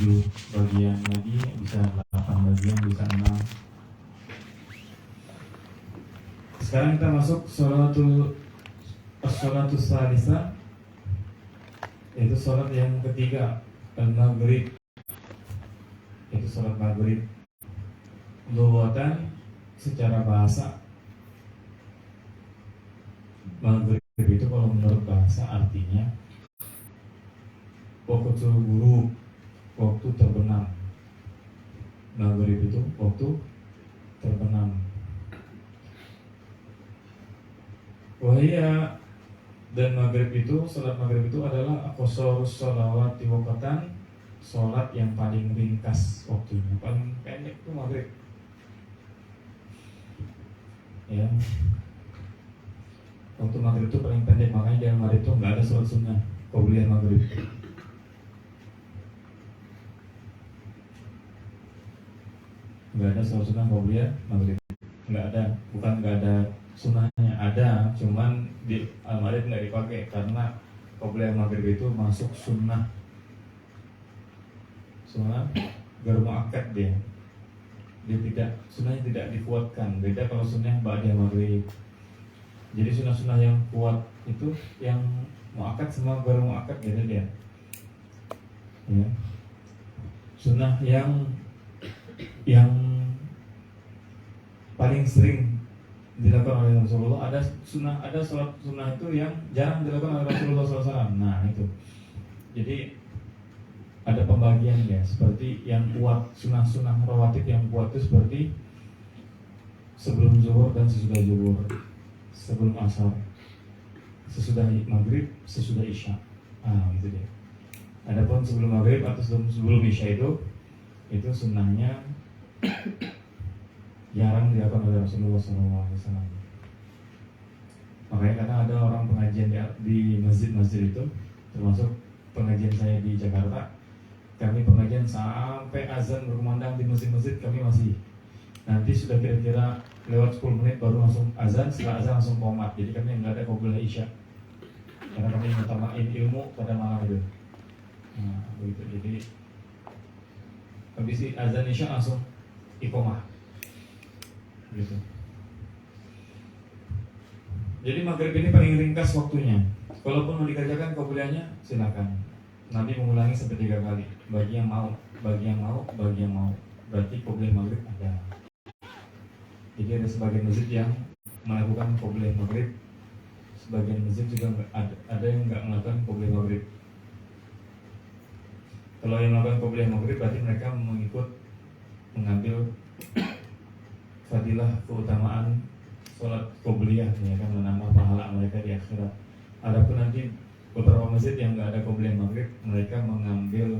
7 bagian lagi, bisa 8 bagian, bisa 6. Sekarang kita masuk sholatus salisa, yaitu sholat yang ketiga, al-maghrib. Itu sholat maghrib. Lughatan, secara bahasa, maghrib itu kalau menurut bahasa artinya waktu ghurub, waktu terbenam. Maghrib itu waktu terbenam. Wahia, dan maghrib itu, sholat maghrib itu adalah aqsarus sholawati waqtan, sholat yang paling ringkas waktunya, paling pendek itu maghrib. Ya, waktu maghrib itu paling pendek, makanya di maghrib itu nggak ada sholat sunnah qobliyah maghrib. Nggak ada sholat sunnah qobliyah maghrib, nggak ada. Bukan nggak ada sunnahnya, ada, cuman di al-maghrib nggak dipakai karena qobliyah maghrib itu masuk sunnah garu muakkad dia tidak, sunnahnya tidak dikuatkan. Beda kalau sunnah ba'da maghrib. Jadi sunnah-sunnah yang kuat itu yang muakkad sama garu muakkad, beda dia. Ya. Sunnah yang paling sering dilakukan oleh Rasulullah, ada sholat sunnah itu yang jarang dilakukan oleh Rasulullah SAW. Nah itu, jadi ada pembagian ya, seperti yang kuat, sunnah rawatib yang kuat itu seperti sebelum zuhur dan sesudah zuhur, sebelum asar, sesudah maghrib, sesudah isya. Itu dia. Adapun sebelum maghrib atau sebelum isya itu sunnahnya jarang dilakukan oleh Rasulullah SAW. Makanya kadang ada orang pengajian di masjid-masjid itu, termasuk pengajian saya di Jakarta, kami pengajian sampai azan berkumandang di masjid-masjid, kami masih, nanti sudah kira-kira lewat 10 menit baru langsung azan, setelah azan langsung qomat. Jadi kami nggak ada qobliyah isya, karena kami mengutamakan ilmu pada malam itu. Nah begitu, jadi habis azan isya langsung iqomah gitu. Jadi maghrib ini paling ringkas waktunya. Kalaupun mau dikerjakan qobliyahnya, silakan. Nabi mengulangi sampai 3 kali. Bagi yang mau, bagi yang mau, bagi yang mau. Berarti qobliyah maghrib ada. Jadi ada sebagian masjid yang melakukan qobliyah maghrib, sebagian masjid juga ada yang nggak melakukan qobliyah maghrib. Kalau yang melakukan qobliyah maghrib berarti mereka mengambil fadilah, keutamaan sholat qobliyah, ya kan, menambah pahala mereka di akhirat. Adapun nanti beberapa masjid yang nggak ada qobliyah maghrib, mereka mengambil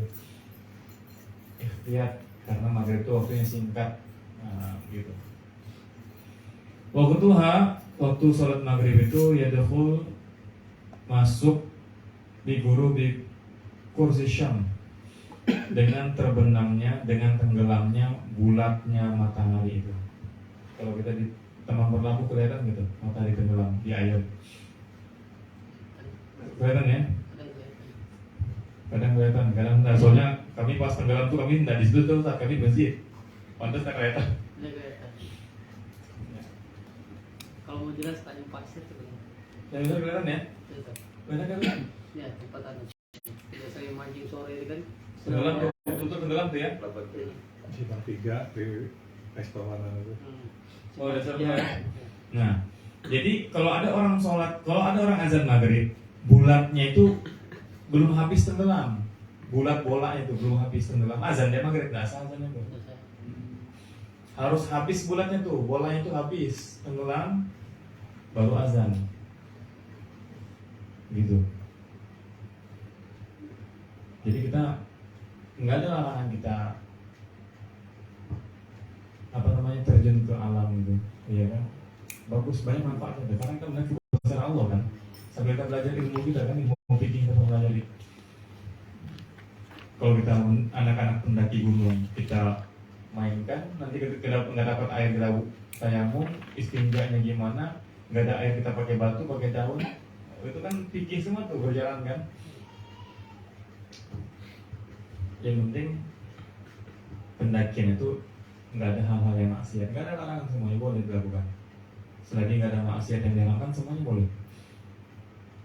ikhtiyat karena maghrib itu waktunya singkat. Gitu. Waktu sholat maghrib itu yadkhul, masuk di kursi syam, dengan terbenamnya, dengan tenggelamnya bulatnya matahari itu. Kalau kita di taman berlampu kelihatan gitu, matahari tenggelam di air. Kelihatan ya? Kadang kelihatan, kadang enggak. Soalnya kami pas tenggelam tuh kami enggak di situ tuh, saat kami masjid. Pantas tak kelihatan. Kalau mau jelas tanya pasir tuh. Yang bisa kelihatan ya? Kelihatan kan? Ya, tempat anu. Tidak saya mancing sore itu kan. Tenggelam tuh, tutup tenggelam tuh ya? Simpang 3 di restoran itu. Oh, dasar ya. Nah, jadi kalau ada orang azan maghrib, bulatnya itu belum habis tenggelam. Bulat bola itu belum habis tenggelam. Azan dia maghrib nggak sah azannya tuh. Harus habis bulatnya tuh, bolanya itu habis tenggelam, baru azan. Gitu. Jadi kita nggak ada larangan kita terjun ke alam gitu, iya kan? Bagus, banyak manfaatnya. Karena kita melihat kebesaran Allah kan. Sambil kita belajar ilmu kita kan, ilmu fikih kita pelajari. Kalau kita anak-anak pendaki gunung, kita mainkan, nanti kita nggak dapat air, kita tayamum, istinjanya gimana? Nggak ada air, kita pakai batu, pakai daun. Itu kan fikih semua tuh berjalan kan. Yang penting pendakian itu nggak ada hal-hal yang maksiat, nggak ada larangan, semuanya boleh dilakukan. Selagi nggak ada maksiat yang diharamkan, semuanya boleh.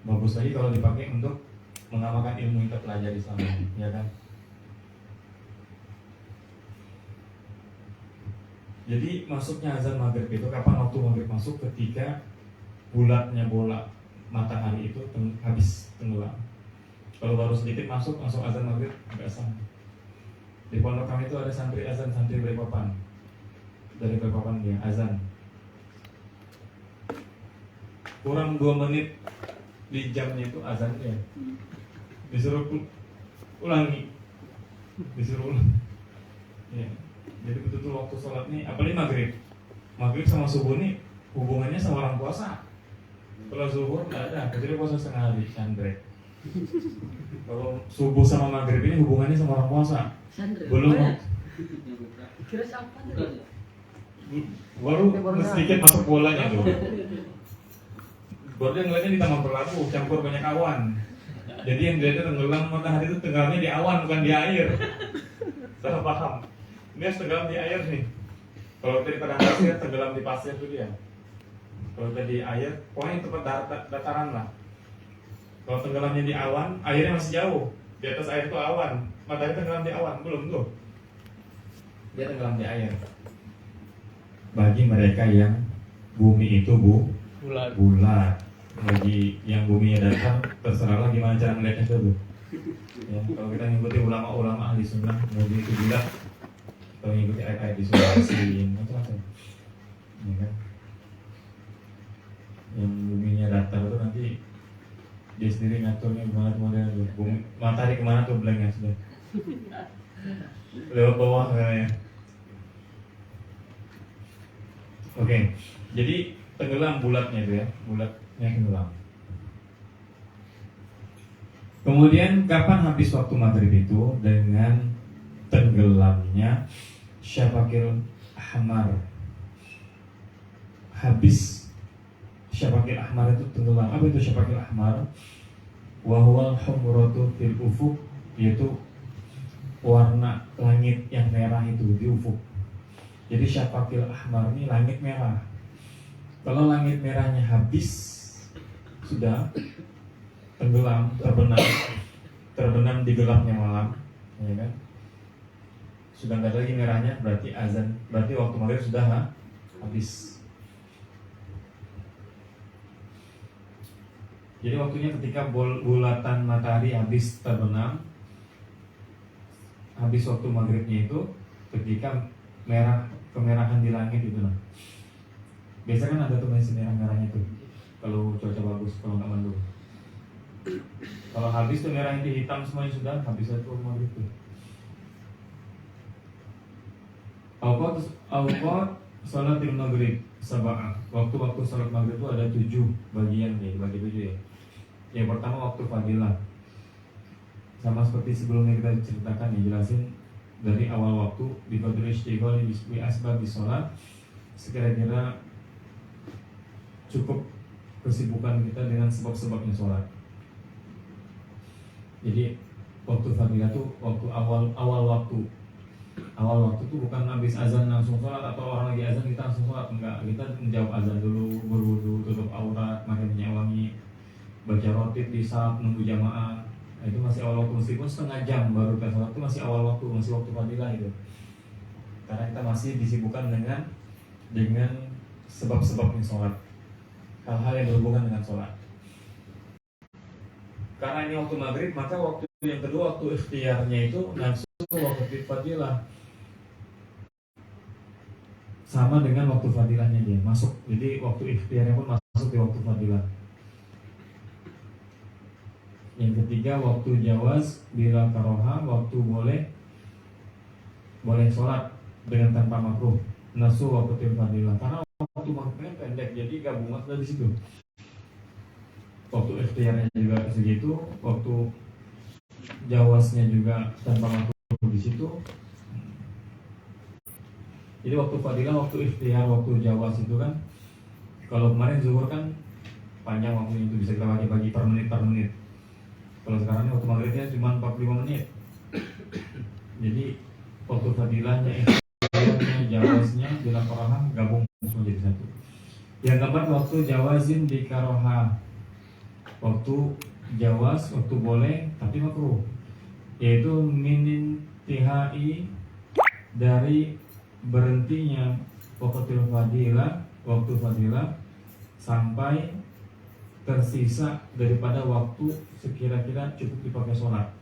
Bagus lagi kalau dipakai untuk mengamalkan ilmu yang kita pelajari selama ini, ya kan? Jadi masuknya azan maghrib itu kapan waktu maghrib masuk? Ketika bulatnya bola matahari itu habis tenggelam. Kalau baru sedikit masuk azan maghrib nggak sah. Di pondok kami itu ada santri azan, santri Balikpapan. Dari Balikpapan dia azan. Kurang 2 menit di jamnya itu azannya. Disuruh ulangi, disuruh ulang. Ya. Jadi betul-betul waktu sholat nih, apalagi maghrib sama subuh nih hubungannya sama orang puasa. Kalau zuhur nggak ada, kecuali puasa setengah hari, chandre. Kalau subuh sama maghrib ini hubungannya sama orang puasa. Belum. Kira siapa? Baru sedikit masuk bolanya tuh. Baru dia ngeliatnya di taman berlaku, campur banyak awan. Jadi yang dia tenggelam matahari itu tenggelamnya di awan bukan di air. Salah paham. Dia tenggelam di air nih. Kalau tadi pada pasir, tenggelam di pasir itu dia. Kalau tadi air, pokoknya tempat dataran lah. Kalau tenggelamnya di awan, airnya masih jauh. Di atas air itu awan. Matahari tenggelam di awan, belum tuh. Dia tenggelam di air. Bagi mereka yang bumi itu bulat. Bagi yang buminya datar, terserahlah gimana cara melihatnya itu. Ya, kalau kita ngikuti ulama-ulama ahli sunnah, bumi itu bulat. Kalau ngikuti ayat-ayat di surah Yasin, macam-macam, ya kan? Yang buminya datar itu nanti dia sendiri ngaturnya gimana tuh modelnya tuh. Matahari kemana tuh blanknya sudah. Lewat bawah kayaknya. Oke, jadi tenggelam bulatnya itu ya, bulatnya tenggelam. Kemudian kapan habis waktu maghrib itu? Dengan tenggelamnya syafaqil ahmar. Habis syafaqil ahmar itu tenggelam. Apa itu syafaqil ahmar? Wa huwal humratu fil ufuq, yaitu warna langit yang merah itu di ufuk. Jadi syafaqil ahmar ini langit merah. Kalau langit merahnya habis, sudah tenggelam, terbenam di gelapnya malam, ya kan? Sudah nggak ada lagi merahnya, berarti azan, berarti waktu maghrib sudah habis. Jadi waktunya ketika bulatan matahari habis terbenam, habis waktu maghribnya itu ketika kemerahan di langit itu nah. Biasa kan ada tuh masih merah-merahnya tuh. Kalau cuaca bagus, kalau nggak mendung. Kalau habis tuh merah itu hitam semuanya sudah habis itu maghrib tuh. Awqat salatil maghrib sab'ah. Waktu-waktu salat maghrib itu ada 7 bagian ya, dibagi 7 ya. Yang pertama waktu fadilah. Sama seperti sebelumnya kita ceritakan ya, jelasin dari awal waktu di fadil istighfar bi asbab salat. Sekira-kira cukup kesibukan kita dengan sebab-sebabnya sholat. Jadi waktu fadilah itu waktu awal waktu. Awal waktu itu bukan habis azan langsung sholat atau orang lagi azan kita langsung sholat, enggak. Kita menjawab azan dulu, berwudu, tutup aurat, pakai minyak wangi, baca rotib, disab, nunggu jamaah. Nah, itu masih awal waktu, meskipun setengah jam baru kita sholat, itu masih awal waktu, masih waktu fadilah itu. Karena kita masih disibukkan dengan sebab-sebabnya sholat, hal-hal yang berhubungan dengan sholat. Karena ini waktu maghrib, maka waktu yang kedua, waktu ikhtiarnya itu langsung waktu fadilah, sama dengan waktu fadilahnya dia masuk. Jadi waktu ikhtiarnya pun masuk di waktu fadilah. Yang ketiga waktu jawaz bila karoha, waktu boleh sholat dengan tanpa makruh, nasu waktu fadilah. Karena waktu makruhnya pendek, jadi gabungan dari situ. Waktu ikhtiarnya juga segitu, waktu jawaznya juga tanpa makruh di situ. Jadi waktu fadilah, waktu ikhtiar, waktu jawaz itu kan, kalau kemarin zuhur kan panjang waktunya, itu bisa kita bagi per menit. Kalau sekarang ini waktu maghribnya cuma 45 menit. Jadi waktu fadilahnya, ikhtiarnya, jawaznya, bila karaha gabung semua jadi satu. Yang keempat waktu jawazin di karoha, waktu jawaz, waktu boleh tapi makruh, yaitu minin tihai, dari berhentinya waktu fadilah sampai tersisa daripada waktu sekira-kira cukup dipakai sholat.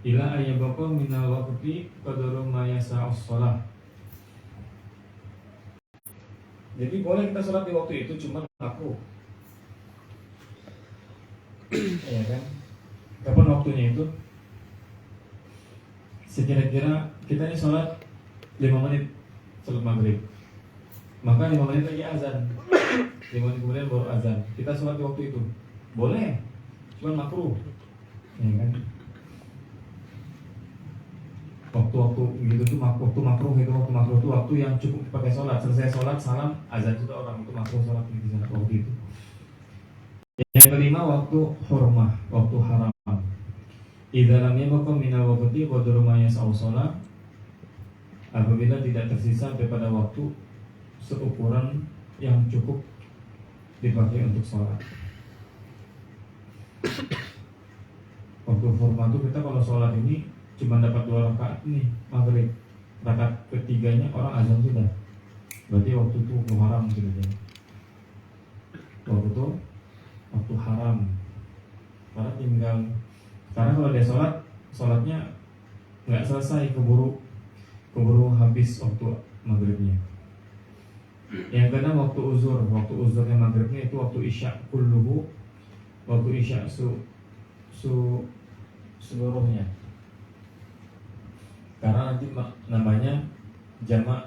Ila ayyabaqa minal waqti qadaru ma yasa'us shalah. Jadi boleh kita sholat di waktu itu, cuma makruh. Ya kan? Kapan waktunya itu? Sekira-kira kita ini sholat 5 menit sholat maghrib, maka 5 menit lagi azan, 5 menit kemudian baru azan. Kita sholat di waktu itu boleh, cuma makruh. Ya kan? Waktu-waktu gitu tuh waktu makruh itu, waktu makruh itu waktu yang cukup dipakai sholat. Selesai sholat salam azan juga orang itu makruh sholat di sana waktu itu. Yang kelima waktu hurmah, waktu haram. Idza lam yabqa minal waqti qadru ma yas'u shalah, apabila tidak tersisa daripada waktu seukuran yang cukup dipakai untuk sholat. Waktu hurmah itu kita kalau sholat ini cuma dapat 2 rakaat nih maghrib, rakaat ketiganya orang azan sudah, berarti waktu itu waktu haram gitu ya. Waktu itu waktu haram, karena kalau dia sholatnya nggak selesai, keburu habis waktu maghribnya. Yang keenam waktu uzurnya maghribnya itu waktu isya kulluhu, waktu isya seluruhnya. Karena nanti namanya jamak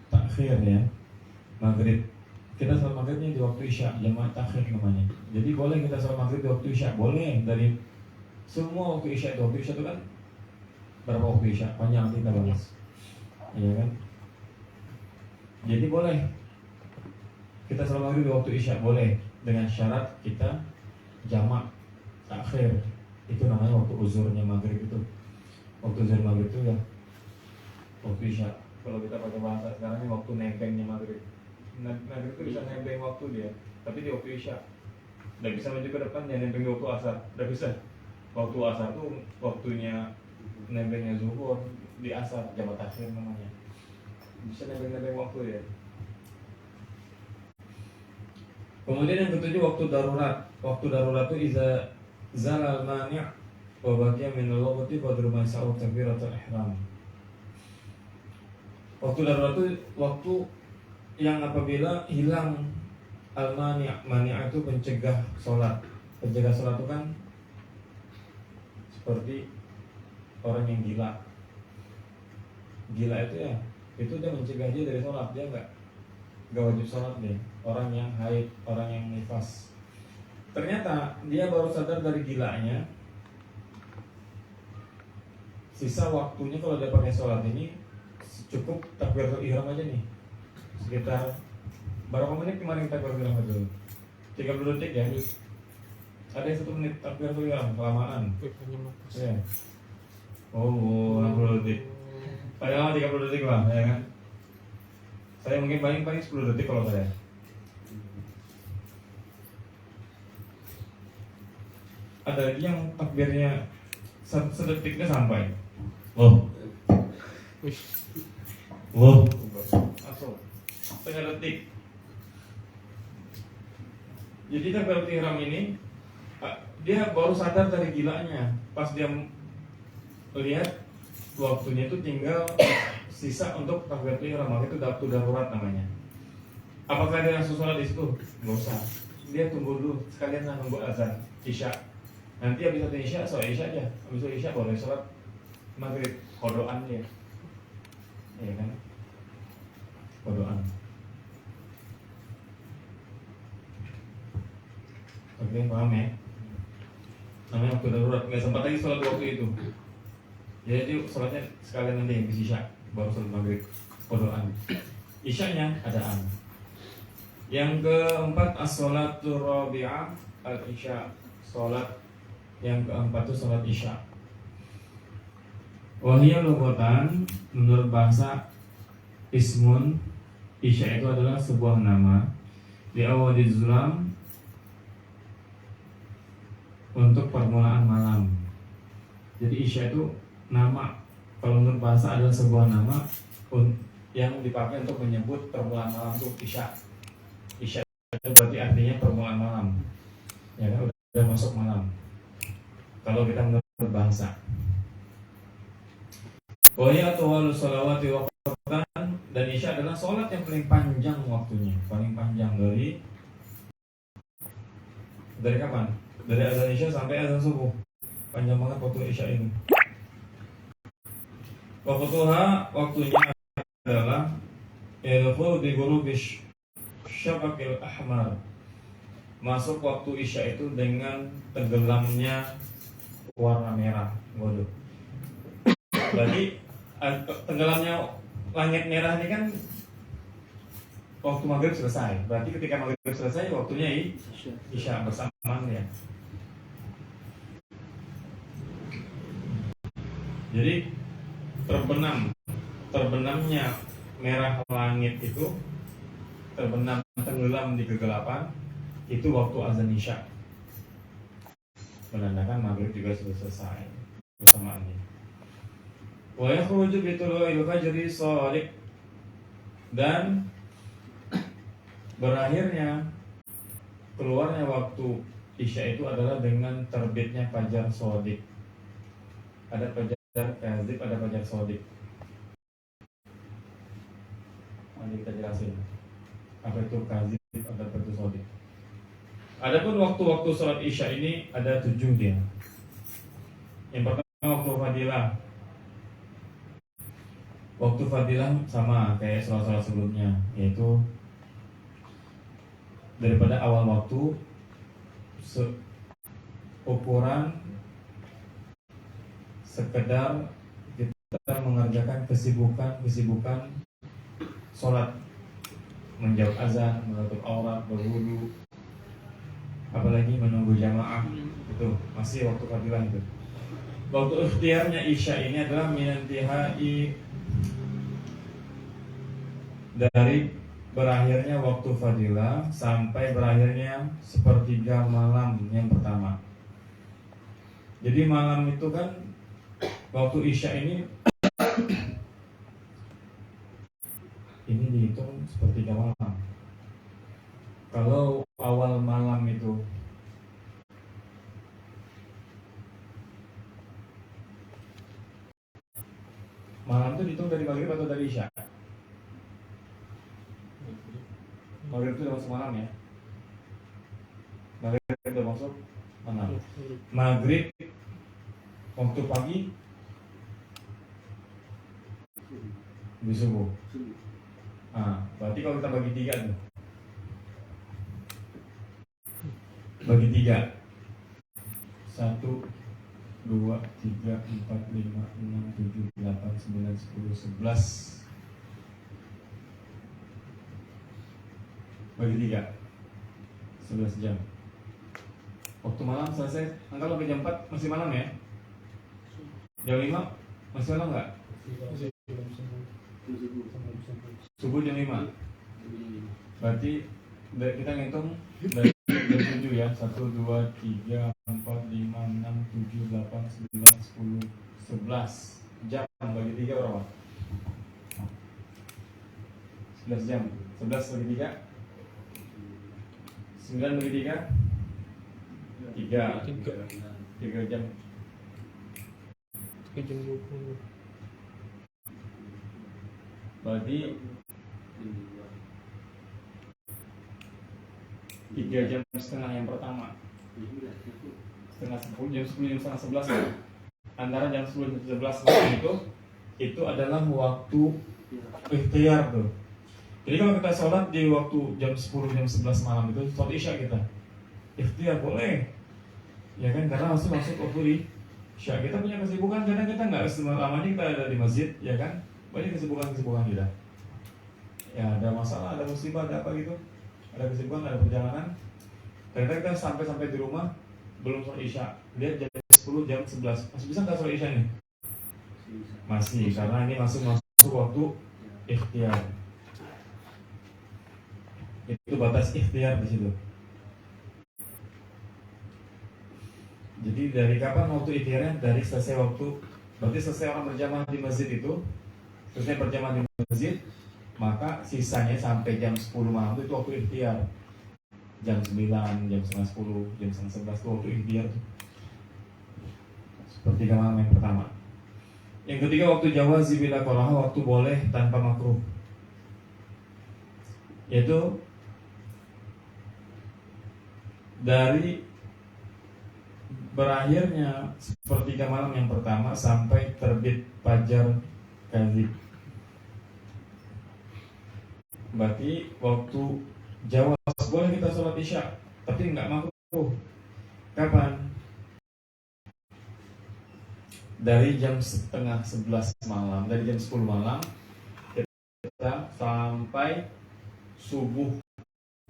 takhir ya, maghrib. Kita sholat maghribnya di waktu isya, jamak takhir namanya. Jadi boleh kita sholat maghrib di waktu isya, boleh dari semua waktu isya. Waktu isya itu kan berapa waktu isya? Panjang, nanti kita bahas. Iya kan? Jadi boleh kita sholat maghrib di waktu isya, boleh, dengan syarat kita jamak takhir. Itu namanya waktu uzurnya maghrib itu. Waktu uzur maghrib itu ya waktu isya. Kalau kita pakai bahasa sekarang ini waktu nebengnya maghrib. Maghrib itu bisa nebeng waktu dia, tapi di waktu isya. Tidak bisa maju ke depan, dia nebeng di waktu asar. Tidak bisa. Waktu asar itu waktunya nebengnya zuhur, di asar, jamak takhir namanya. Bisa nebeng waktu ya. Kemudian yang ketujuh waktu darurat. Waktu darurat itu iza zalal mani' wa baqiya min al-waqti qadru ma yas'u takbiratul ihram. Waktu darurat itu waktu yang apabila hilang al-mani'. Mani' itu pencegah sholat. Pencegah sholat itu kan seperti orang yang gila. Gila itu ya, itu dia mencegah dia dari sholat. Dia nggak wajib sholat deh. Orang yang haid, orang yang nifas, ternyata dia baru sadar dari gilanya, sisa waktunya kalau dia pakai sholat ini cukup takbiratul ihram aja nih, sekitar berapa menit kemarin takbiratul ihram itu? 30 detik ya. Ada yang 1 menit takbiratul ihram, kelamaan ya. Oh, 60 detik. Padahal 30 detik lah, ya kan? Saya mungkin paling 10 detik kalau saya. Ada lagi yang takbirnya sedetiknya sampai. Loh. Langsung setengah detik. Jadi takbiratul ihram ini dia baru sadar dari gilanya. Pas dia lihat waktunya itu tinggal sisa untuk takbiratul ihram, maka itu waktu darurat namanya. Apakah dia langsung sholat di situ? Nggak usah. Dia tunggu dulu, sekalian nunggu azan isya. Nanti habis sholat isya, sholat isya aja. Habis sholat isya boleh sholat maghrib, kodoan dia. Ya kan? Kodoan. Oke, paham ya? Namanya waktu darurat, nggak sempat lagi sholat waktu itu. Jadi sholatnya sekalian nanti habis isya, baru sholat maghrib, kodoan. Isyanya adaan. Yang keempat as-sholatu rabi'ah al-isya. Sholat yang keempat itu sholat isya. Wahia lughatan, menurut bahasa ismun, isya itu adalah sebuah nama di awal zulam, untuk permulaan malam. Jadi isya itu nama, kalau menurut bahasa adalah sebuah nama yang dipakai untuk menyebut permulaan malam itu isya. Isya itu berarti artinya permulaan malam, ya kan, udah masuk malam kalau kita menurut bahasa. Wahia atwalus sholawati waqtan, dan isya adalah sholat yang paling panjang waktunya, paling panjang dari kapan? Dari azan isya sampai azan subuh, panjang banget waktu isya ini. Waktunya adalah ilful bi ghurubish syafaqil ahmar, masuk waktu isya itu dengan tenggelamnya warna merah. Waduh. Berarti tenggelamnya langit merah ini kan waktu maghrib selesai. Berarti ketika maghrib selesai waktunya isya bersamaan ya. Jadi terbenamnya merah langit itu, tenggelam di kegelapan, itu waktu azan isya, menandakan maghrib juga sudah selesai bersamaannya. Wa yakhruju bi tulu'il fajri shadiq, dan berakhirnya keluarnya waktu isya itu adalah dengan terbitnya fajar shadiq. Ada fajar kadzib, ada fajar shadiq. Nanti kita jelasin apa itu kadzib, apa itu shadiq. Adapun waktu-waktu sholat isya ini ada 7 dia. Yang pertama waktu fadilah. Waktu fadilah sama kayak sholat-sholat sebelumnya, yaitu daripada awal waktu ukuran sekedar kita mengerjakan kesibukan sholat, menjawab azan, menutup aurat, berwudu, apalagi menunggu jamaah, itu masih waktu fadilah itu. Waktu ikhtiarnya isya ini adalah minantihai, dari berakhirnya waktu fadilah sampai berakhirnya sepertiga malam yang pertama. Jadi malam itu kan waktu isya ini dihitung sepertiga malam. Kalau awal malam itu malam itu dihitung dari maghrib atau dari isya? Maghrib itu udah masuk malam ya. Maghrib udah masuk malam. Maghrib waktu pagi di subuh. Berarti kalau kita bagi 3 tuh, bagi 3, 1, 2, 3, 4, 5, 6, 7, 8, 9, 10, 11. Bagi 3, 11 jam. Waktu malam selesai. Kalau ke jam 4 masih malam ya. Jam 5 masih malam nggak? Subuh jam 5. Berarti kita ngitung dari jam 7 ya. 1, 2, 3, 4, 5, 6, 7, 8, 9, 10, 11 jam. Bagi 3 berapa? 11 jam. 11 bagi 3, 9 bagi 3, 3 jam. 3 jam 20. Berarti 3 jam setengah yang pertama, setengah 10, jam 10, jam setengah 11. Antara jam 10 dan 11 malam itu adalah waktu ikhtiar tuh. Jadi kalau kita sholat di waktu jam 10, jam 11 malam itu sholat isya kita ikhtiar boleh, ya kan, karena masih masuk waktu isya. Kita punya kesibukan, kadang kita nggak selamanya kita ada di masjid, ya kan, banyak kesibukan kita. Ya ada masalah, ada musibah, ada apa gitu, ada kesibukan, ada perjalanan. Ternyata kita sampai di rumah belum sholat isya, dia jam 10, jam 11 masih bisa nggak sholat isya nih? Masih, karena ini masuk waktu ikhtiar. Itu batas ikhtiar di situ. Jadi dari kapan waktu ikhtiarnya? Dari selesai waktu, berarti selesai orang berjamaah di masjid itu, selesai berjamaah di masjid, maka sisanya sampai jam 10 malam itu waktu ikhtiar. Jam 9, jam setengah 10, jam setengah 11 itu waktu ikhtiar. Seperti malam yang pertama. Yang ketiga waktu jawazi bila karaha, waktu boleh tanpa makruh. Yaitu dari berakhirnya sepertiga malam yang pertama sampai terbit fajar kadzib. Berarti waktu jawaz boleh kita sholat isya, tapi nggak makruh. Kapan? Dari jam setengah 11 malam, dari jam 10 malam kita sampai subuh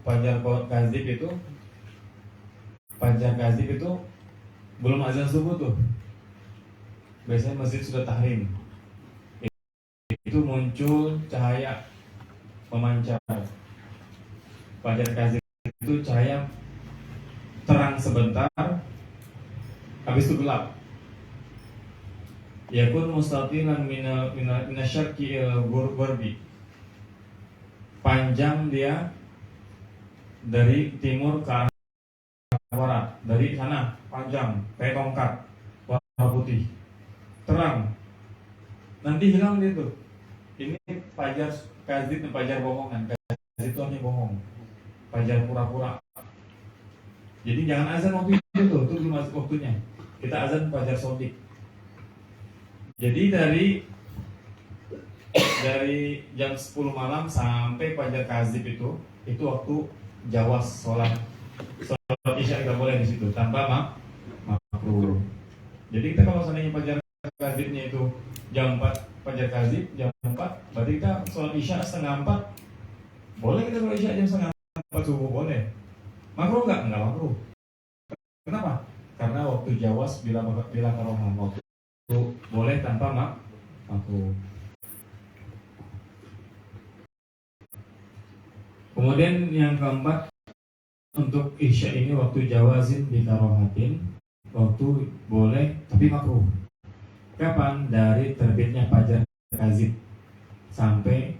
fajar kadzib itu. Fajar kadzib itu belum azan subuh tuh. Biasanya masjid sudah tahrim. Itu muncul cahaya memancar. Fajar kadzib itu cahaya terang sebentar, habis itu gelap. Yakun mustatilan minasyarqi al-ghurbi. Panjang dia dari timur ke arah barat, dari sana panjang kayak tongkat warna putih, terang. Nanti hilang dia tuh. Ini fajar kadzib dan fajar bohongan. Kadzib itu hanya bohong, fajar pura-pura. Jadi jangan azan waktu itu tuh, itu belum masuk waktunya. Kita azan fajar sodik. Jadi dari jam 10 malam sampai fajar kadzib itu waktu jawaz sholat isya kita boleh di situ tanpa makruh. Jadi kita kalau seandainya fajar kadzibnya itu jam 4 fajar kadzib jam 4, berarti kita sholat isya setengah 4. Boleh kita sholat isya jam setengah 4 subuh boleh. Makruh enggak? Enggak makruh. Kenapa? Karena waktu jawaz bila karohah, waktu boleh tanpa makruh. Kemudian yang keempat, untuk isya ini waktu jawazin bi karohatin, waktu boleh tapi makruh. Kapan? Dari terbitnya fajar kadzib sampai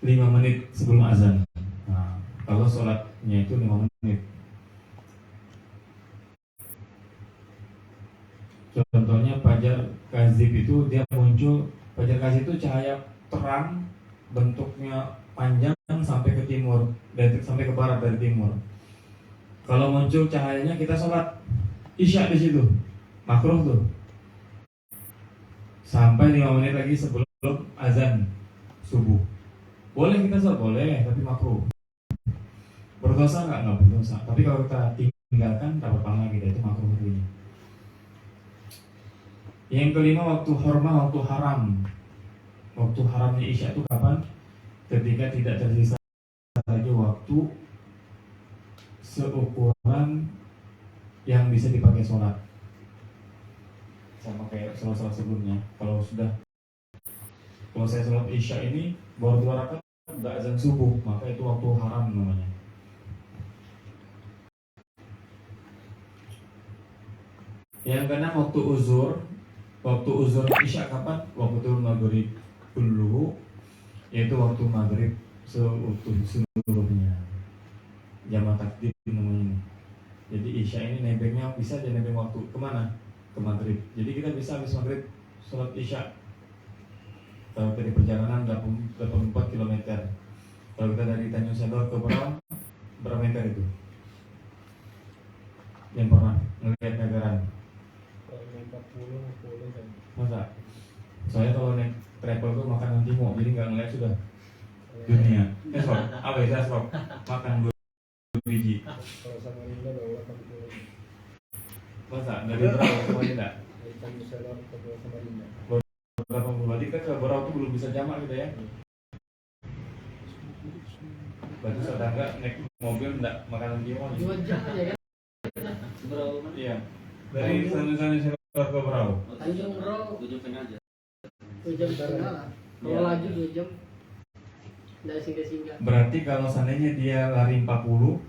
5 menit sebelum azan. Nah, kalau sholatnya itu 5 menit. Contohnya fajar kadzib itu dia muncul, fajar kadzib itu cahaya terang, bentuknya panjang sampai ke timur, sampai ke barat dari timur. Kalau muncul cahayanya kita sholat isya di situ, makruh tuh. Sampai 5 menit lagi sebelum azan subuh. Boleh kita sholat, boleh, tapi makruh. Berdosa nggak berdosa. Tapi kalau kita tinggalkan dapat pahala kita, itu makruh artinya. Yang kelima waktu hurmah, waktu haram. Waktu haramnya isya itu kapan? Ketika tidak tersisa lagi waktu seukuran yang bisa dipakai sholat. Sama kayak sholat sebelumnya. Kalau saya sholat isya ini baru 2 rakaat udah azan subuh, maka itu waktu haram namanya. Yang keenam waktu uzur. Waktu uzur isya kapan? Waktu maghrib dulu, yaitu waktu maghrib seluruhnya. Jamaah takdim namanya ini. Jadi isya ini nebengnya bisa aja nebeng waktu kemana? Ke maghrib. Jadi kita bisa habis maghrib sholat isya. Kalau dari perjalanan 84 km. Kalau kita dari Tanjung Sendor ke Berau, berapa meter itu? Yang pernah ngelihat Nagaran? 40 kan. Masa? Soalnya kalau naik travel tuh makan nanti mau, jadi nggak ngeliat sudah dunia. Sob, apa ya sob? Makan 2 biji. Kalau Samarinda bawa 40. Masa? Dari Berau semuanya enggak? Dari Tanjung Sendor ke Samarinda. Berapa puluh? Berarti kita ke Berau tuh belum bisa jamak gitu ya? Berarti sudah nggak naik mobil enggak makan nanti mau? 2 jam aja kan? Berapa? Iya. Dari sana ke Berau. Tanjung Bro 7,5 aja. 2 jam setengah lah. Kalau Ya. laju 2 jam. Nggak singgah-singgah. Berarti kalau seandainya dia lari 40,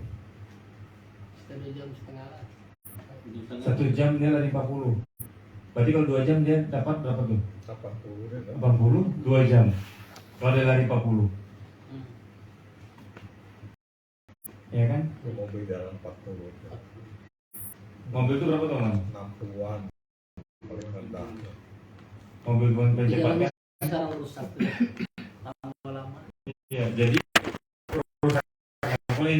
Sekitar 2 jam setengah lah. 1 jam dia lari 40. Berarti kalau 2 jam dia dapat berapa tuh? 80 deh, kan? 80, 2 jam. Kalau dia lari 40, Hmm. ya kan? Di mobil jalan 40, Mobil itu berapa tuh, Man? 60-an paling rendah. Mobil bukan Jalannya kecepatnya. sekarang rusak tuh. Lama-lama. Iya, jadi mulai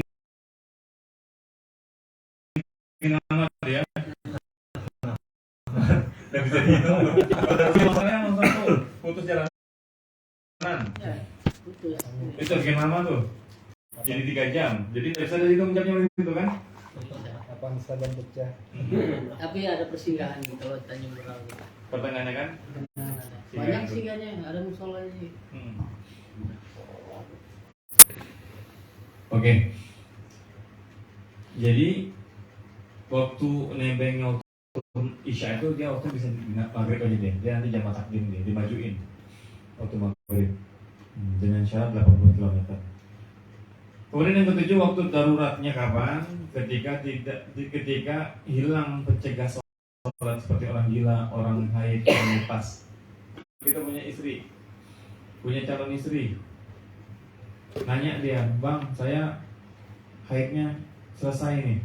nama dia. Dan bisa dihitung. Masalahnya masalah tuh putus jalanan. Ya, putus. Itu sekian lama tuh. Jadi 3 jam. Jadi bisa dari itu jamnya begitu kan? Apa saja pecah? Tapi ada persinggahan gitu loh Tanjung Bro. Pertanyaannya kan? Banyak singgahnya, ada musolanya sih. Oke. Jadi waktu nebengnya waktu Isya itu dia waktu bisa maghrib aja dia nanti jam takdim dia dimajuin waktu maghrib dengan syarat 80 km. Kemudian yang ketujuh waktu daruratnya kapan? Ketika hilang pencegah sholat seperti orang gila, orang haid, orang nifas. Kita punya istri, punya calon istri. Nanya dia, bang, saya haidnya selesai nih,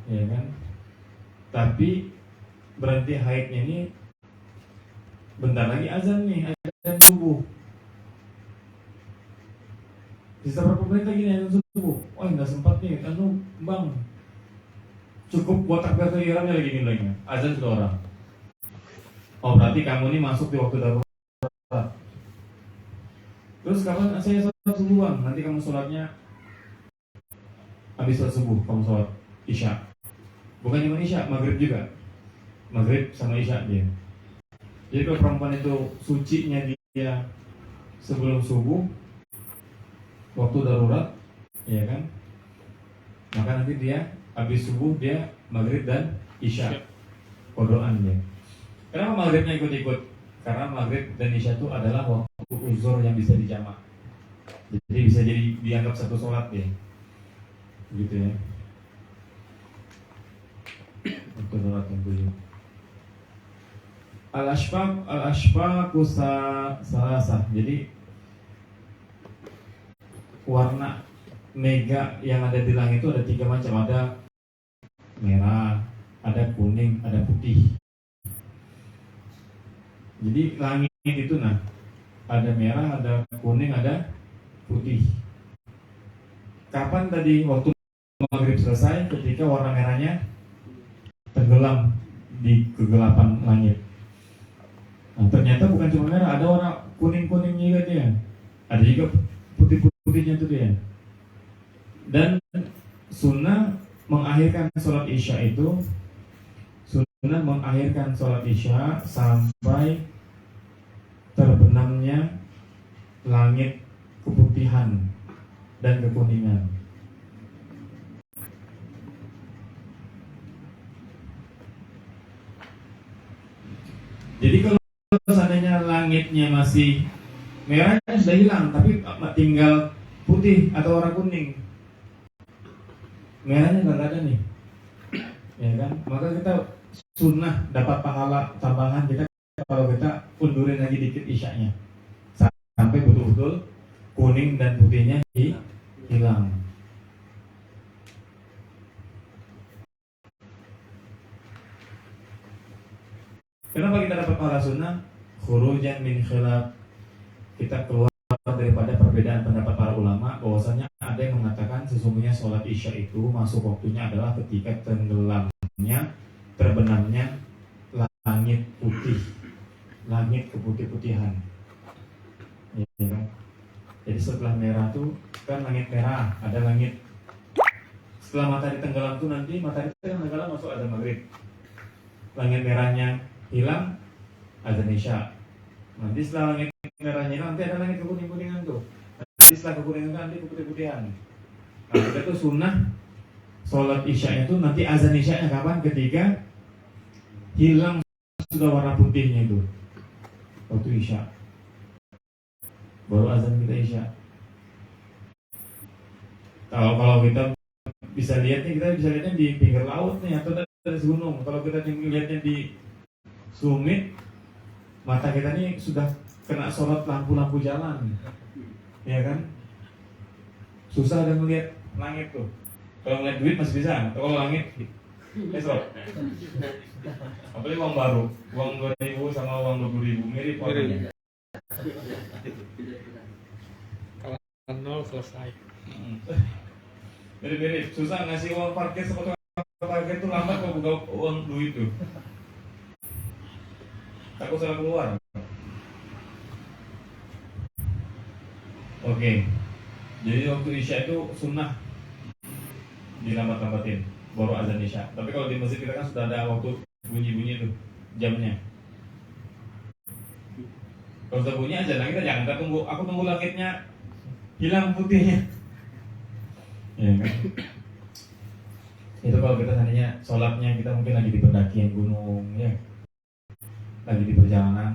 ya kan? Tapi berhenti haidnya ini bentar lagi azan nih, azan subuh. Sisa berapa menit lagi nih azan subuh? Oh nggak sempat nih, bang, cukup buat takbir ihramnya lagi nih lagi. Azan sudah orang. Oh berarti kamu ini masuk di waktu darurat. Terus kapan saya sholat subuh bang? Nanti kamu sholatnya habis sholat subuh, kamu sholat isya. Bukan cuma isya, maghrib juga. Maghrib sama isya dia. Jadi kalau perempuan itu sucinya dia sebelum subuh, waktu darurat, ya kan? Maka nanti dia habis subuh dia maghrib dan isya. Kodoan dia. Kenapa maghribnya ikut-ikut? Karena maghrib dan isya itu adalah waktu uzur yang bisa dijamak. Jadi bisa jadi dianggap satu sholat ya, gitu ya. Waktu sholat yang tujuh. Al-ashfaq salasah. Jadi warna mega yang ada di langit itu ada 3 macam. Ada merah, ada kuning, ada putih. Jadi langit itu ada merah, ada kuning, ada putih. Kapan tadi waktu maghrib selesai? Ketika warna merahnya tenggelam di kegelapan langit. Nah, ternyata bukan cuma merah, ada warna kuning-kuning juga dia. Ada juga putih-putihnya tuh dia. Dan sunnah mengakhirkan sholat isya itu, sunnah mengakhirkan sholat isya sampai terbenamnya langit keputihan dan kekuningan. Jadi kalau seandainya langitnya masih merahnya sudah hilang, tapi tinggal putih atau warna kuning, merahnya nggak ada nih, ya kan? Maka kita sunnah dapat pahala tambahan kita kalau kita undurin lagi dikit isyanya sampai betul-betul kuning dan putihnya hilang. Kenapa kita dapat pahala sunnah? Khurujan min khilaf. Kita keluar daripada perbedaan pendapat para ulama bahwasanya ada yang mengatakan sesungguhnya sholat isya itu masuk waktunya adalah ketika tenggelamnya, terbenamnya langit putih, langit keputih-putihan, ya kan? Jadi setelah merah tuh kan langit merah, ada langit. Setelah matahari tenggelam tuh nanti matahari tenggelam masuk azan maghrib. Langit merahnya hilang, azan isya. Nanti setelah langit merahnya hilang, nanti ada langit kekuning-kuningan tuh. Nanti setelah kekuningan nanti keputih-putihan. Nah, kita tuh sunnah sholat isya'nya itu nanti azan isya'nya kapan? Ketika hilang sudah warna putihnya itu, waktu isya, baru azan kita isya. Kalau kita bisa lihatnya, kita bisa lihatnya di pinggir laut nih atau dari gunung. Kalau kita lihatnya di Sumit, mata kita nih sudah kena sorot lampu-lampu jalan, ya kan? Susah ada melihat langit tuh. Kalau ngeliat duit masih bisa, atau kalau langit, esok. Apalagi uang baru, uang 2.000 sama uang 20.000 mirip warnanya. Kalau nol selesai. Mirip-mirip, susah ngasih uang parkir seperti parkir itu lambat kalau buka uang duit tuh. Takut salah keluar. Oke, jadi waktu isya itu sunnah dilambat-lambatin, baru azan isya. Tapi kalau di masjid kita kan sudah ada waktu bunyi-bunyi tuh jamnya. Kalau sudah bunyi azan, kita jangan kita tunggu. Aku tunggu langitnya hilang putihnya. Ya kan? Itu kalau kita tadinya sholatnya kita mungkin lagi di pendakian gunung, ya, lagi di perjalanan,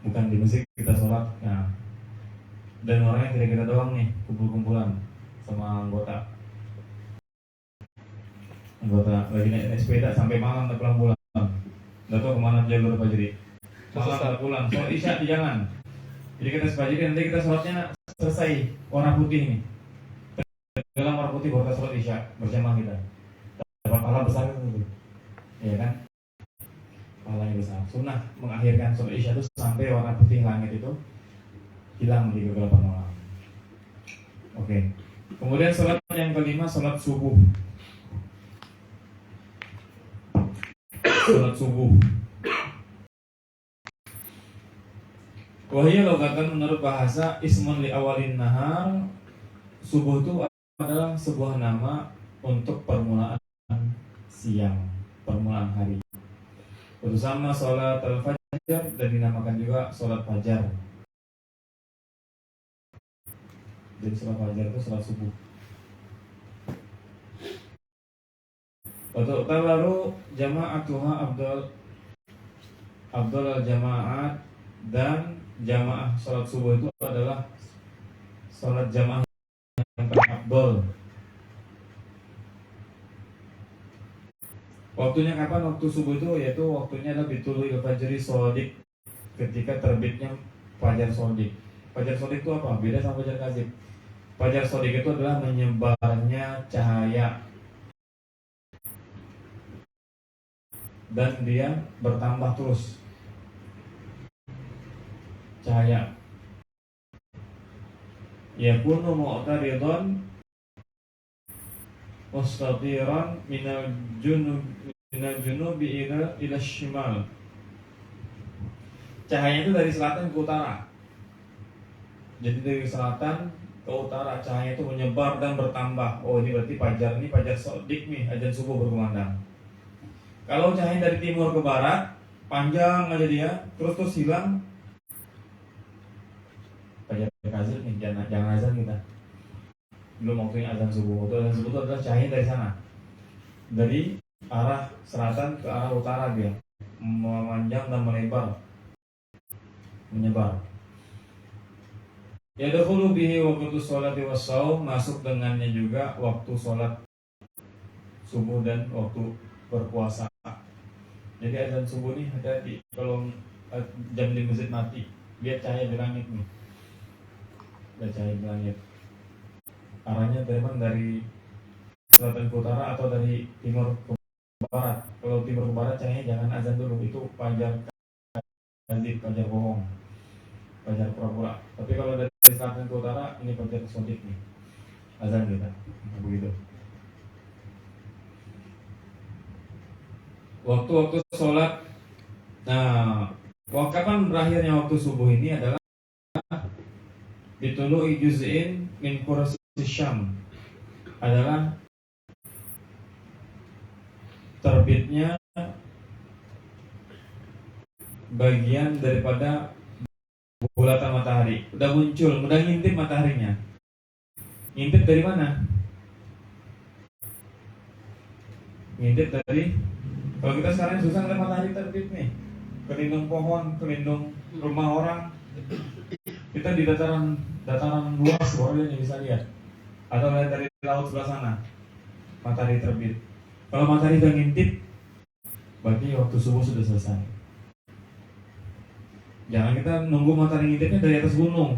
bukan di masjid kita sholat. Nah, dan orangnya kira-kira doang nih, kumpul-kumpulan sama anggota lagi naik sepeda sampai malam tak pulang-pulang. Nggak tahu kemana jalur Fajri. Malam tak pulang, sholat isya di jalan. Jadi kita sepajri nanti kita sholatnya selesai warna putih nih. Dalam warna putih baru kita sholat isya berjamaah kita. Dapat pahala besar itu, ya kan? Pahalanya besar. Sunnah mengakhirkan sholat isya itu sampai warna putih langit itu hilang di kegelapan malam. Oke. Kemudian sholat yang kelima, sholat subuh. Sholat subuh. Wahya logatan menurut bahasa ismun li awalin nahar. Subuh itu adalah sebuah nama untuk permulaan siang, permulaan hari. Bersama sholat al-fajar dan dinamakan juga sholat fajar. Jadi sholat fajar itu sholat subuh. Waktu baru jama'atuha Abdul al-jama'at, dan jamaah sholat subuh itu adalah sholat jamaah yang terafdol. Waktunya kapan waktu subuh itu? Yaitu waktunya adalah bitulul fajri shodiq, ketika terbitnya fajar shodiq. Fajar shodiq itu apa? Beda sama fajar kadzib. Fajar shodiq itu adalah menyebarnya cahaya dan dia bertambah terus cahaya. Yakunu mu'taridan mustatiran minal junubi ila shimal. Cahaya itu dari selatan ke utara. Jadi dari selatan ke utara cahaya itu menyebar dan bertambah. Oh, ini berarti fajar, ini fajar shodiq nih, azan subuh berkumandang. Kalau cahaya dari timur ke barat, panjang aja dia, terus hilang, fajar kadzib nih, jangan azan kita. Belum waktunya azan subuh. Waktu azan subuh itu adalah cahaya dari sana, dari arah selatan ke arah utara dia, memanjang dan melebar, menyebar. Yadkhulu bihi waqtu sholati was-shaum, masuk dengannya juga waktu sholat subuh dan waktu berpuasa. Jadi azan subuh nih hati-hati kalau jam di masjid mati, lihat cahaya di langit nih. Ada cahaya di langit. Arahnya dari mana? Dari selatan ke utara atau dari timur ke barat. Kalau timur ke barat cahayanya jangan azan dulu, itu fajar kadzib, fajar bohong, fajar pura-pura. Tapi kalau dari selatan ke utara ini fajar shodiq nih, azan kita. Begitu. Waktu-waktu sholat. Nah, kapan berakhirnya waktu subuh ini adalah bitulu'i juz'in min qurasi syam, adalah terbitnya bagian daripada bulatan matahari. Udah muncul, udah ngintip mataharinya. Ngintip dari mana? ngintip dari, kalau kita sekarang susah ngeliat matahari terbit nih, ke lindung pohon, ke lindung rumah orang. Kita di dataran luas boleh bisa lihat, atau lihat dari laut sebelah sana matahari terbit. Kalau matahari udah ngintip, berarti waktu subuh sudah selesai. Jangan kita nunggu matahari ngintipnya dari atas gunung.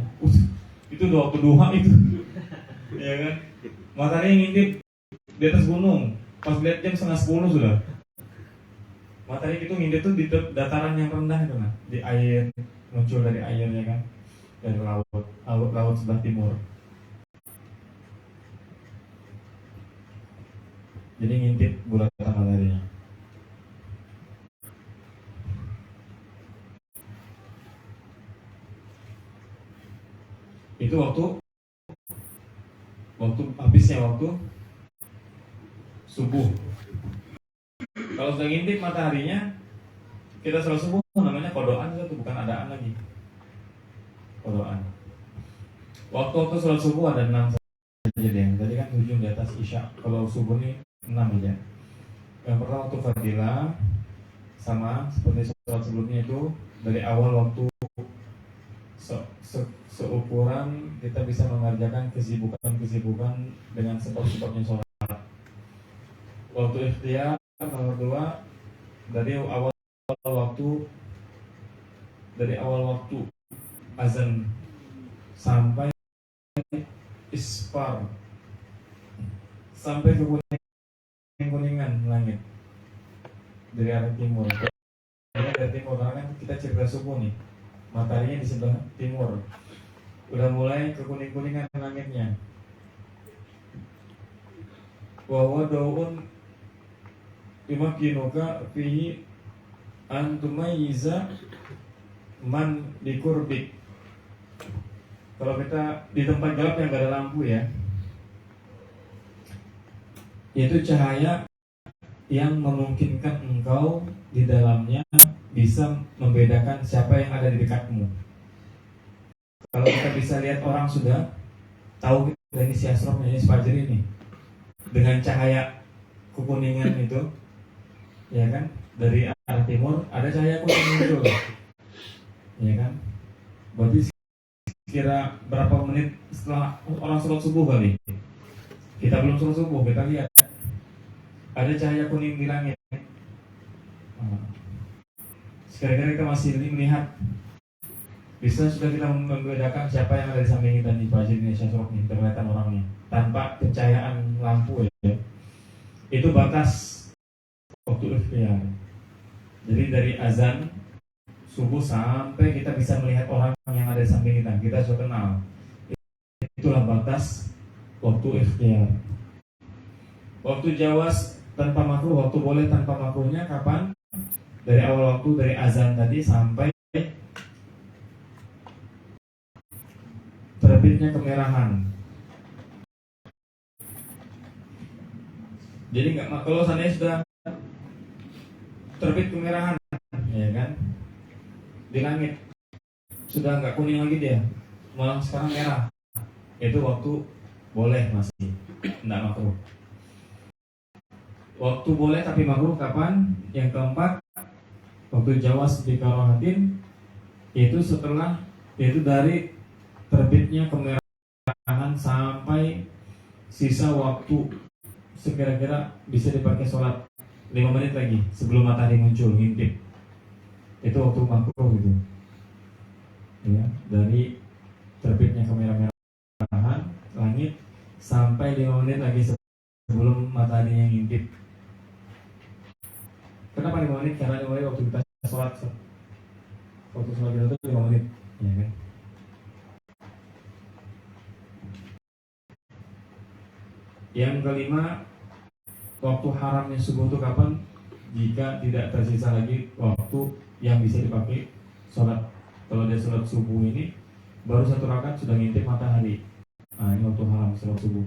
Itu doa kedua itu. Ya kan? Matahari ngintip di atas gunung. Pas lihat jam 9:30 sudah. Matahari itu ngintip tuh di dataran yang rendah itu nah, di air, muncul dari airnya kan, dari laut sebelah timur. Jadi ngintip bulatan mataharinya. Itu waktu habisnya waktu subuh. Kalau sudah ngintip mataharinya, kita sholat subuh namanya kodoan itu bukan adaan lagi. Kodoan. Waktu sholat subuh ada 6 saja deh. Tadi kan 7 di atas isya. Kalau subuh nih 6 aja. Yang pertama waktu fadilah, sama seperti sholat sebelumnya itu dari awal waktu seukuran kita bisa mengerjakan kesibukan dengan sebab-sebabnya sholat. Waktu ikhtiar nomor 2 dari awal waktu azan sampai isfar, sampai ke kuningan langit dari arah timur. Dari timur karena kan kita cerita subuh nih, mataharinya di sebelah timur, udah mulai ke kuningan langitnya. Wa daun yumakinuka fihi an tumayyiza man bikurbik. Kalau kita di tempat gelap yang gak ada lampu ya, yaitu cahaya yang memungkinkan engkau di dalamnya bisa membedakan siapa yang ada di dekatmu. Kalau kita bisa lihat orang sudah tahu ini si Asrof, ini si Fajr ini, dengan cahaya kekuningan itu, ya kan, dari arah timur ada cahaya kuning muncul, ya kan, berarti kira berapa menit setelah orang sholat subuh kali, kita belum sholat subuh, kita lihat ada cahaya kuning di langit. Sekali-kali kita masih melihat, bisa sudah kita membedakan siapa yang ada di samping kita di Fajr ini, Syasrok ini, kelihatan orangnya tanpa pencahayaan lampu ya. Itu batas waktu ikhtiar. Jadi dari azan subuh sampai kita bisa melihat orang yang ada di samping kita, kita sudah kenal. Itulah batas waktu ikhtiar. Waktu jawas tanpa makruh, waktu boleh tanpa makruhnya kapan? Dari awal waktu, dari azan tadi sampai terbitnya kemerahan. Jadi nggak, kalau seandainya sudah terbit kemerahan, ya kan, di langit sudah nggak kuning lagi dia, malah sekarang merah, itu waktu boleh masih, nggak makruh. Waktu boleh tapi makruh kapan? Yang keempat, waktu jawas di karahatin, yaitu setelah, yaitu dari terbitnya kemerahan sampai sisa waktu sekira-kira bisa dipakai sholat 5 menit lagi sebelum matahari muncul ngintip, itu waktu makruh gitu ya, dari terbitnya kemerahan langit sampai 5 menit lagi sebelum mataharinya ngintip. Kenapa 5 menit? Karena mulai waktu kita sholat, waktu sholat kita itu 5 menit, ya kan. Yang kelima, waktu haramnya subuh itu kapan? Jika tidak tersisa lagi waktu yang bisa dipakai sholat. Kalau dia sholat subuh ini baru 1 rakaat sudah ngintip matahari, nah ini waktu haram sholat subuh.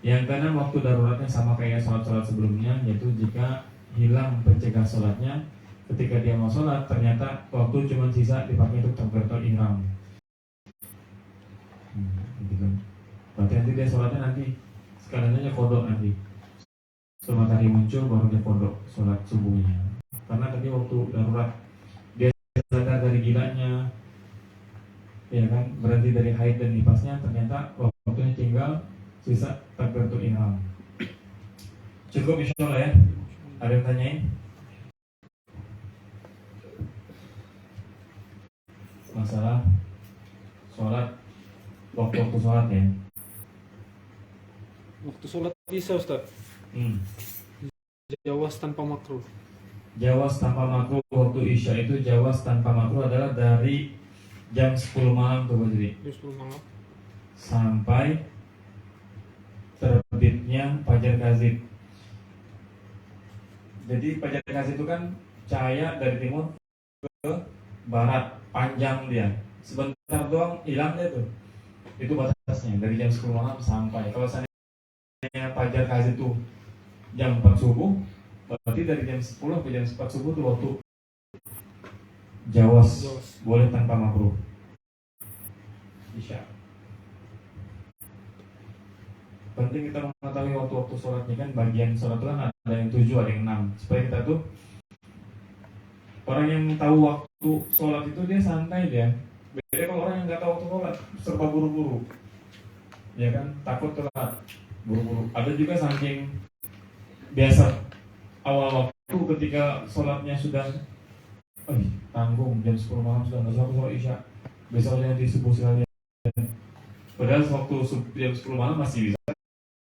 Yang keenam, waktu daruratnya sama kayak sholat-sholat sebelumnya, yaitu jika hilang pencegah sholatnya ketika dia mau sholat, ternyata waktu cuma sisa dipakai untuk takbiratul ihram. Gitu kan. Berarti nanti dia sholatnya nanti sekalian aja kodok nanti. sebelum matahari muncul baru dia pondok sholat subuhnya. Karena tadi waktu darurat dia sadar dari gilanya, ya kan, berhenti dari haid dan nifasnya, ternyata waktunya tinggal sisa takbiratul ihram. Cukup insyaallah ya. Ada yang tanyain? Masalah sholat, waktu sholat ya. Waktu sholat isya Ustaz, jawas tanpa makruh. Jawas tanpa makruh waktu isya itu, jawas tanpa makruh adalah dari jam 10 malam tuh jadi Jam 10 malam. sampai terbitnya fajar kazib. Jadi fajar kazib itu kan cahaya dari timur ke barat, panjang dia. Sebentar doang hilang dia tuh. Itu batasnya dari jam 10 malam sampai. Kalau seandainya fajar kazib itu jam 4 subuh, berarti dari jam 10 ke jam 4 subuh itu waktu jawas, boleh tanpa makruh. Isya. Penting kita mengetahui waktu-waktu sholatnya kan, bagian sholat itu kan ada yang 7, ada yang 6. Supaya kita tuh orang yang tahu waktu sholat itu dia santai dia. Beda kalau orang yang nggak tahu waktu sholat, serba buru-buru. Ya kan, takut telat, buru-buru. Ada juga saking biasa awal waktu ketika sholatnya sudah tanggung jam 10 malam sudah nggak usah sholat isya, besoknya di subuh sekalian. Padahal waktu jam 10 malam masih bisa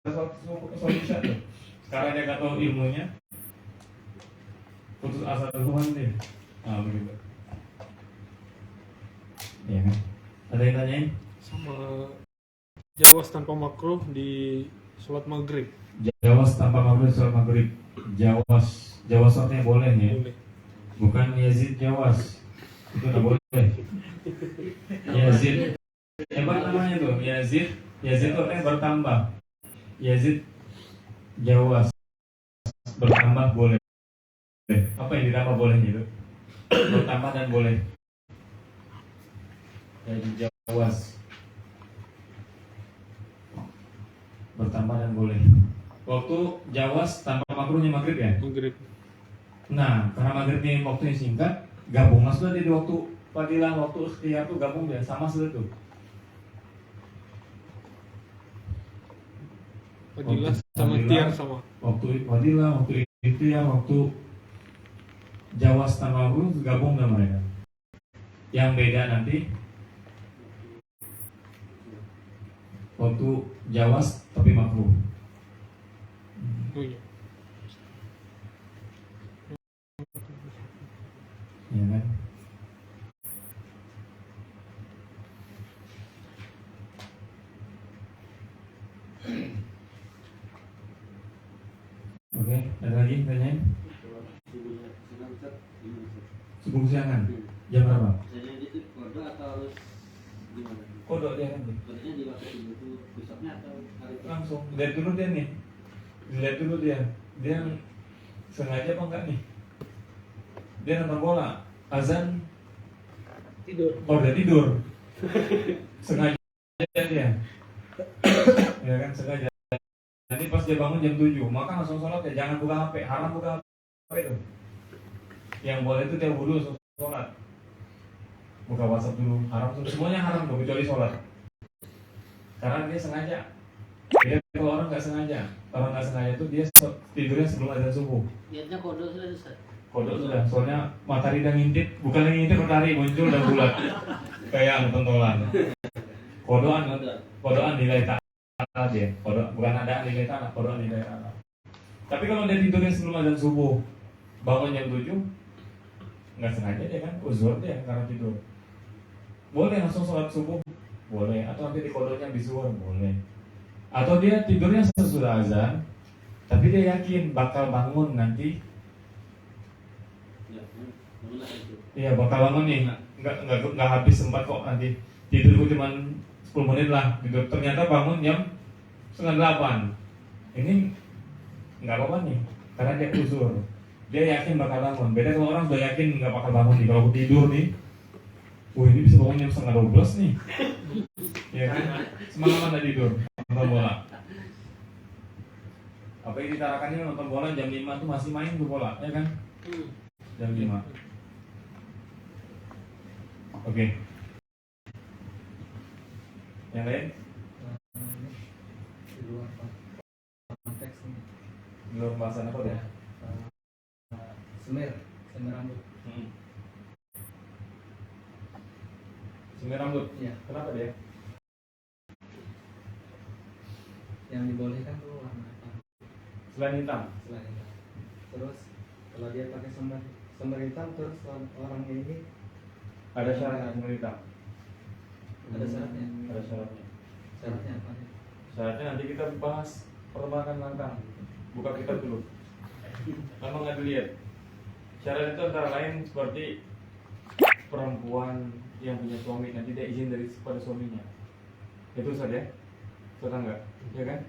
sholat isya tuh. Sekarang dia nggak tahu ilmunya, putus asa duluan deh. Nah begitu. Ya kan? Ada yang tanyain? Sama jawas tanpa makruh di sholat maghrib. Jawas tanpa maghrib sholat maghrib. Jawas sholatnya boleh ya. Boleh. Bukan Yazid Jawas. Itu nggak boleh. Yazid. Apa namanya tuh? Yazid itu artinya bertambah. Yazid Jawas. Bertambah boleh. Apa yang ditambah boleh itu? Bertambah dan boleh. Yazid Jawas. Bertambah dan boleh. Waktu jawas tanpa makruhnya maghrib ya? Maghrib. Nah, karena maghribnya waktunya singkat, gabung sudah di waktu fadilah, waktu ikhtiar tuh gabung ya, sama sudah tuh. Fadilah sama ikhtiar sama. Waktu fadilah, waktu ikhtiar, waktu jawas tanpa makruh gabung dengan mereka. Yang beda nanti waktu jawas tapi makruh. Oh iya. Ya kan? Oke, ada lagi tanyain? Subuh siangan. Jam berapa? Misalnya gitu kode atau harus gimana? Kodok dia kan? Kodenya di waktu itu besoknya atau hari itu? Langsung lihat dulu dia nih, dilihat dulu dia sengaja apa enggak nih, dia nonton bola, azan Tidur. oh udah tidur, sengaja dia, ya kan sengaja. Nanti pas dia bangun jam 7, maka langsung sholat ya, jangan buka HP, haram buka HP itu. Yang boleh itu dia wudhu sholat, buka WhatsApp dulu, haram tuh, semuanya haram tuh kecuali sholat. Karena dia sengaja. Dia kalau orang nggak sengaja itu dia tidurnya sebelum azan subuh. Lihatnya kode sudah Ustaz. Kodok sudah, soalnya matahari udah ngintip, bukan lagi ngintip, matahari muncul dan bulat, kayak pentolan. Kodokan nilai tanah dia, kodok bukan ada nilai tanah, kodokan nilai tanah. Tapi kalau dia tidurnya sebelum azan subuh, bangun jam 7, nggak sengaja dia kan, uzur dia karena tidur. Boleh langsung sholat subuh, boleh. Atau nanti di kodoknya bisuan, boleh. Atau dia tidurnya sesudah azan, tapi dia yakin bakal bangun nanti. Iya bakal bangun nih, nggak habis sempat kok nanti tidur cuma 10 menit lah tidur. Ternyata bangun jam 7:30. Ini nggak apa-apa nih, karena dia uzur. Dia yakin bakal bangun. Beda kalau orang sudah yakin nggak bakal bangun nih. Kalau tidur nih, ini bisa bangun jam 11:30 nih. Ya kan? Semalaman nggak tidur, nonton bola. Apalagi di Tarakan ini nonton bola jam 5 tuh masih main tuh bola, ya kan? Jam 5. Oke. Yang lain? Di luar konteks ini. Di luar pembahasan apa ya? Semir rambut. Semir rambut. Iya. Kenapa dia? Yang dibolehkan tuh warna apa? Selain hitam. Selain itu. Terus kalau dia pakai semir hitam terus orang ini Ada syaratnya semir hitam. ada syaratnya. Ada syaratnya. Syaratnya apa? Syaratnya nanti kita bahas perbankan langkah. Buka kitab dulu. Kamu nggak dilihat. Syarat itu antara lain seperti perempuan yang punya suami nanti dia izin dari pada suaminya. Itu saja. Sudah enggak? Ya kan?